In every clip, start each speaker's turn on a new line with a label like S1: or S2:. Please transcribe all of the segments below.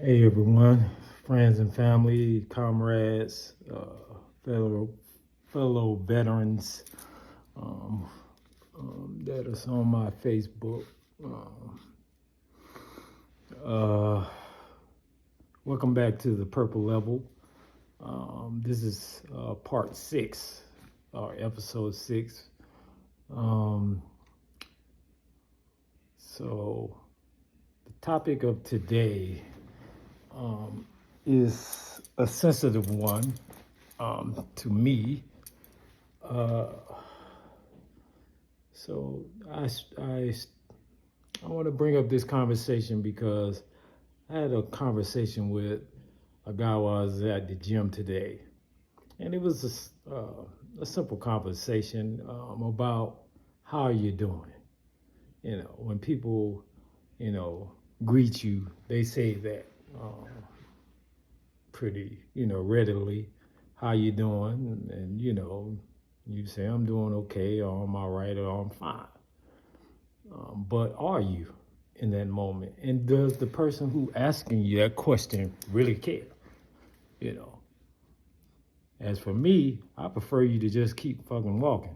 S1: Hey everyone, friends and family, comrades, fellow fellow veterans um, that is on my Facebook. Um, uh, Welcome back to the Purple Level. This is part six, or episode six. Um, so the topic of today um, is a sensitive one to me. Uh, so I want to bring up this conversation because I had a conversation with a guy while I was at the gym today, and it was a simple conversation about how you're doing. You know, when people, you know, greet you, they say that pretty, readily. How you doing? And you say I'm doing okay, or I'm all right, or I'm fine. But are you in that moment? And does the person who asking you that question really care? You know, as for me, I prefer you to just keep fucking walking.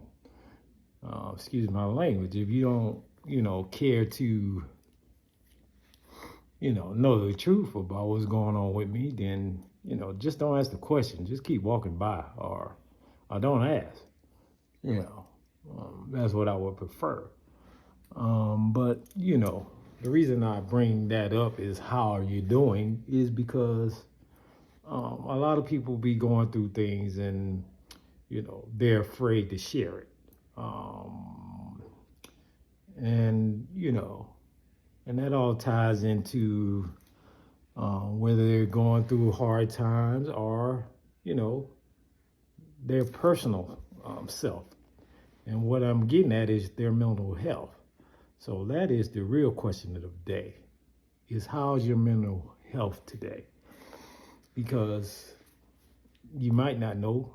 S1: Excuse my language. If you don't, care to, know the truth about what's going on with me, then, just don't ask the question. Just keep walking by, or don't ask. You know, that's what I would prefer. But the reason I bring that up is how are you doing is because a lot of people be going through things and they're afraid to share it. Um, and and that all ties into whether they're going through hard times or you know their personal self. And what I'm getting at is their mental health. So that is the real question of the day is how's your mental health today? Because you might not know.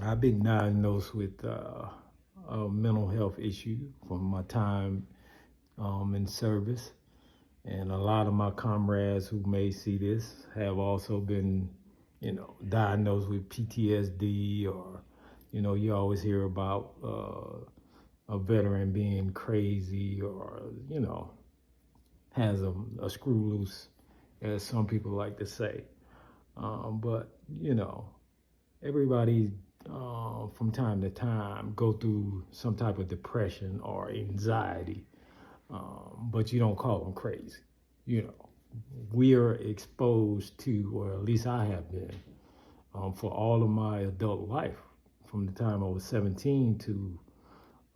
S1: I've been diagnosed with a mental health issue from my time in service. And a lot of my comrades who may see this have also been, diagnosed with PTSD or, you always hear about a veteran being crazy or, has a screw loose, as some people like to say. But everybody from time to time go through some type of depression or anxiety, but you don't call them crazy. You know, we are exposed to, or at least I have been, for all of my adult life, from the time I was 17 to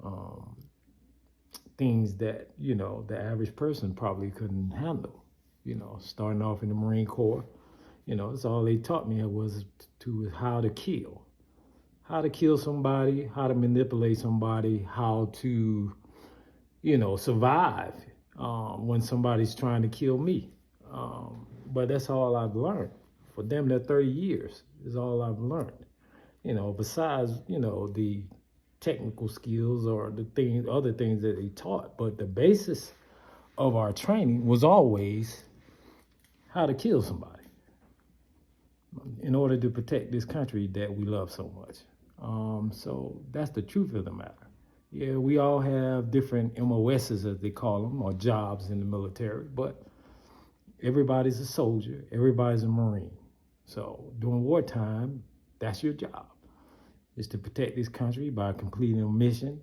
S1: um, things that the average person probably couldn't handle. Starting off in the Marine Corps, that's all they taught me was to how to kill somebody, how to manipulate somebody, how to survive when somebody's trying to kill me. But that's all I've learned. For them, that 30 years is all I've learned. Besides the technical skills or other things that they taught, but the basis of our training was always how to kill somebody in order to protect this country that we love so much. So that's the truth of the matter. Yeah, we all have different MOSs, as they call them, or jobs in the military, but everybody's a soldier, everybody's a Marine. So during wartime, that's your job, is to protect this country by completing a mission,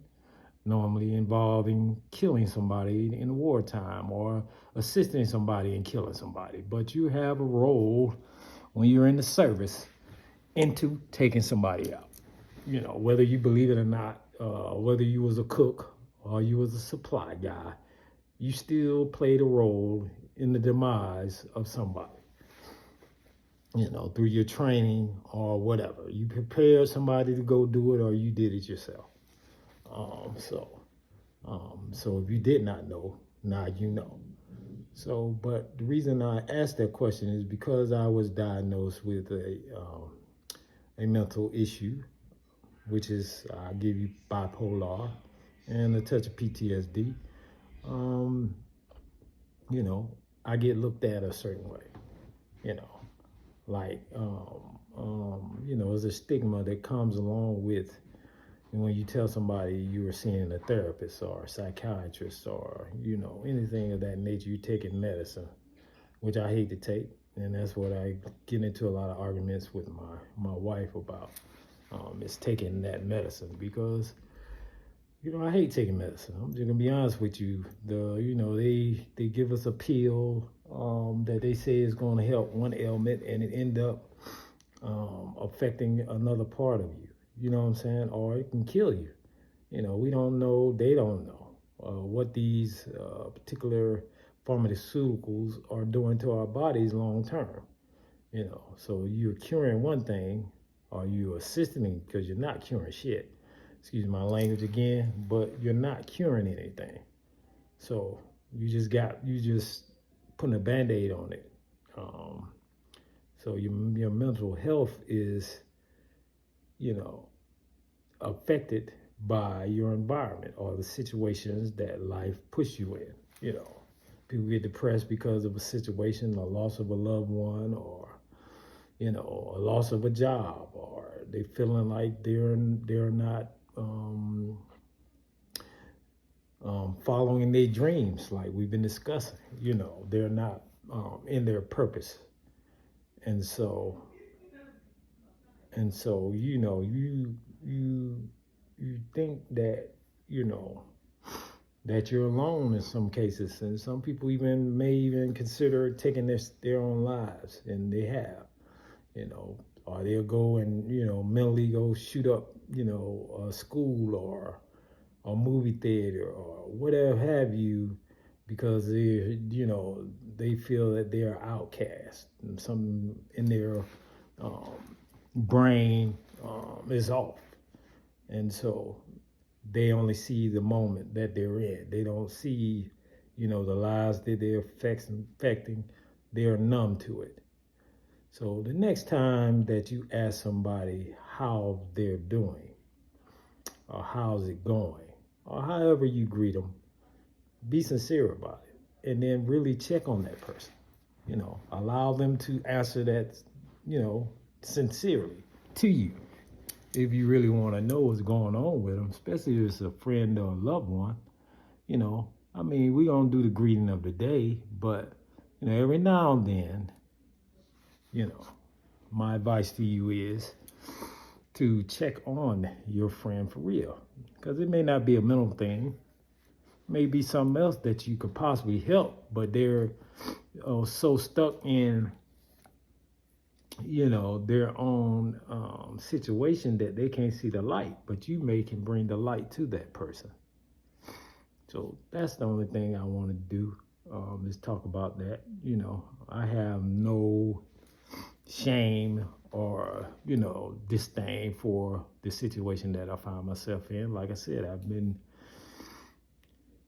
S1: normally involving killing somebody in wartime or assisting somebody in killing somebody. But you have a role when you're in the service into taking somebody out. Whether you believe it or not, whether you was a cook or you was a supply guy, you still played a role in the demise of somebody. Through your training or whatever. You prepared somebody to go do it or you did it yourself. So if you did not know, now you know. So, but the reason I asked that question is because I was diagnosed with a mental issue, which is, I give you bipolar and a touch of PTSD. Um, you know, I get looked at a certain way, you know, like, there's a stigma that comes along with when you tell somebody you were seeing a therapist or a psychiatrist or, anything of that nature, you taking medicine, which I hate to take. And that's what I get into a lot of arguments with my wife about, is taking that medicine because, I hate taking medicine. I'm just gonna be honest with you. They give us a pill that they say is gonna help one ailment, and it end up affecting another part of you. You know what I'm saying? Or it can kill you. We don't know. They don't know what these particular pharmaceuticals are doing to our bodies long term. So you're curing one thing, or you're assisting because you're not curing shit. Excuse my language again, but you're not curing anything. So you just putting a band-aid on it. So your mental health is, affected by your environment or the situations that life puts you in. People get depressed because of a situation, a loss of a loved one, or a loss of a job, or they feeling like they're not following their dreams, like we've been discussing. They're not in their purpose, and so you think that that you're alone in some cases, and some people may even consider taking their own lives, and they have, or they'll go and mentally go shoot up a school or a movie theater or whatever have you, because they feel that they're outcast and something in their brain is off, and so they only see the moment that they're in. They don't see, the lives that they're affecting. They're numb to it. So the next time that you ask somebody how they're doing, or how's it going, or however you greet them, be sincere about it, and then really check on that person. Allow them to answer that, sincerely to you. If you really want to know what's going on with them, especially if it's a friend or a loved one, we're going to do the greeting of the day, but, every now and then, my advice to you is to check on your friend for real, because it may not be a mental thing. It may be something else that you could possibly help, but they're so stuck in their own situation that they can't see the light, but you can bring the light to that person. So that's the only thing I want to do, is talk about that. I have no shame or disdain for the situation that I find myself in. Like I said, I've been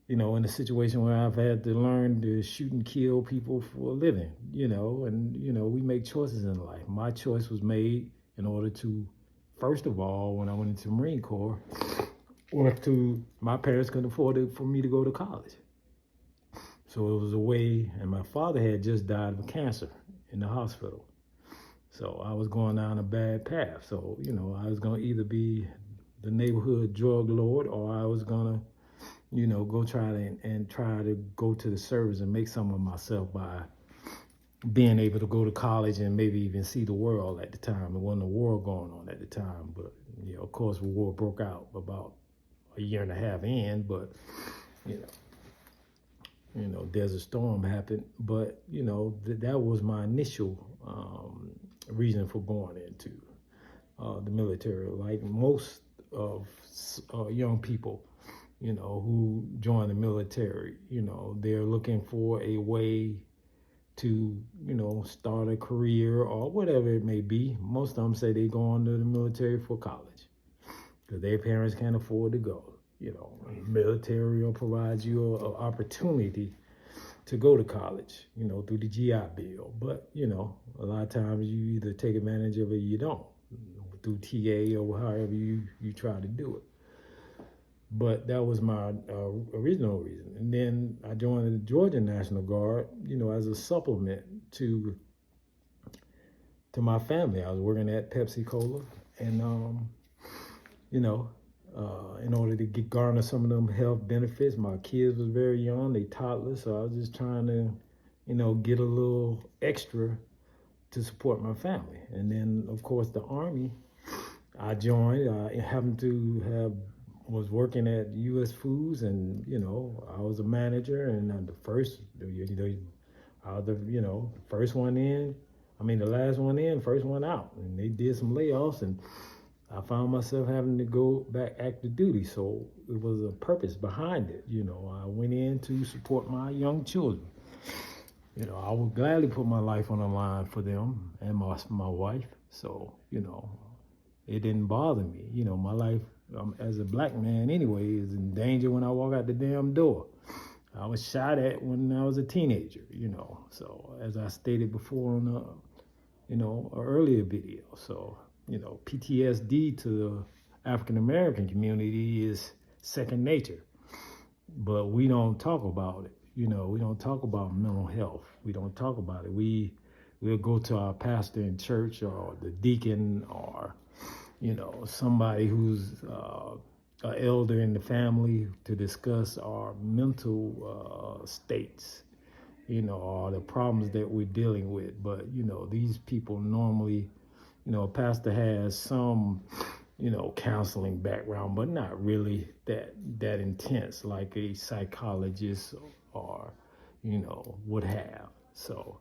S1: in a situation where I've had to learn to shoot and kill people for a living, and, we make choices in life. My choice was made in order to, first of all, when I went into the Marine Corps, my parents couldn't afford it for me to go to college. So it was a way, and my father had just died of cancer in the hospital. So I was going down a bad path. So, I was going to either be the neighborhood drug lord, or I was going to go try to go to the service and make something of myself by being able to go to college and maybe even see the world at the time. There wasn't a war going on at the time, but of course, the war broke out about a year and a half in. But Desert Storm happened. But that was my initial reason for going into the military. Like most of young people, who join the military, they're looking for a way to, start a career or whatever it may be. Most of them say they go into the military for college because their parents can't afford to go. Military will provide you an opportunity to go to college, through the GI Bill. But, a lot of times you either take advantage of it or you don't, through TA or however you try to do it. But that was my original reason. And then I joined the Georgia National Guard, as a supplement to my family. I was working at Pepsi Cola, and in order to garner some of them health benefits. My kids was very young, they toddlers, so I was just trying to, get a little extra to support my family. And then, of course, the Army, I joined. I happened to was working at U.S. Foods, and I was a manager, and the first, I was the first one in. I mean, the last one in, first one out, and they did some layoffs, and I found myself having to go back active duty. So it was a purpose behind it. I went in to support my young children. I would gladly put my life on the line for them and my wife. So, it didn't bother me. My life as a black man anyway is in danger when I walk out the damn door. I was shot at when I was a teenager, So as I stated before on an earlier video. So, PTSD to the African American community is second nature, but we don't talk about it. We don't talk about mental health. We don't talk about it. We'll go to our pastor in church or the deacon or, somebody who's an elder in the family to discuss our mental states, or the problems that we're dealing with. But, these people normally, a pastor has some, counseling background, but not really that intense like a psychologist or, would have. So,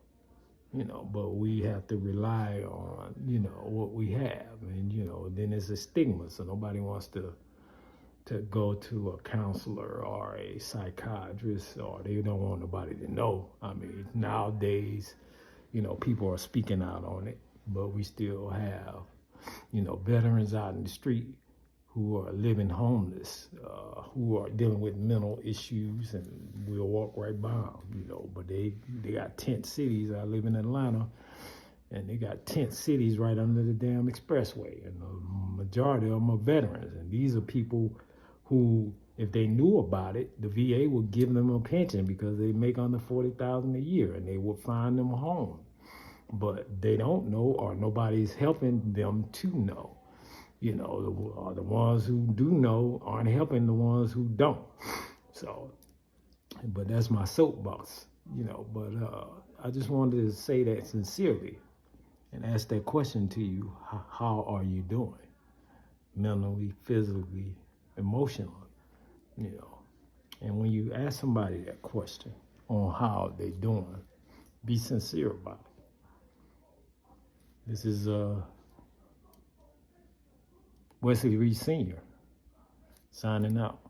S1: but we have to rely on, what we have. And, then it's a stigma. So nobody wants to go to a counselor or a psychiatrist, or they don't want nobody to know. I mean, nowadays, people are speaking out on it, but we still have, veterans out in the street who are living homeless, who are dealing with mental issues, and we'll walk right by them, but they got tent cities. I live in Atlanta, and they got tent cities right under the damn expressway, and the majority of them are veterans, and these are people who, if they knew about it, the VA would give them a pension because they make under $40,000 a year, and they would find them a home. But they don't know, or nobody's helping them to know. The ones who do know aren't helping the ones who don't. So, but that's my soapbox, But I just wanted to say that sincerely and ask that question to you. How are you doing? Mentally, physically, emotionally, And when you ask somebody that question on how they doing, be sincere about it. This is Wesley Reed Sr. signing out.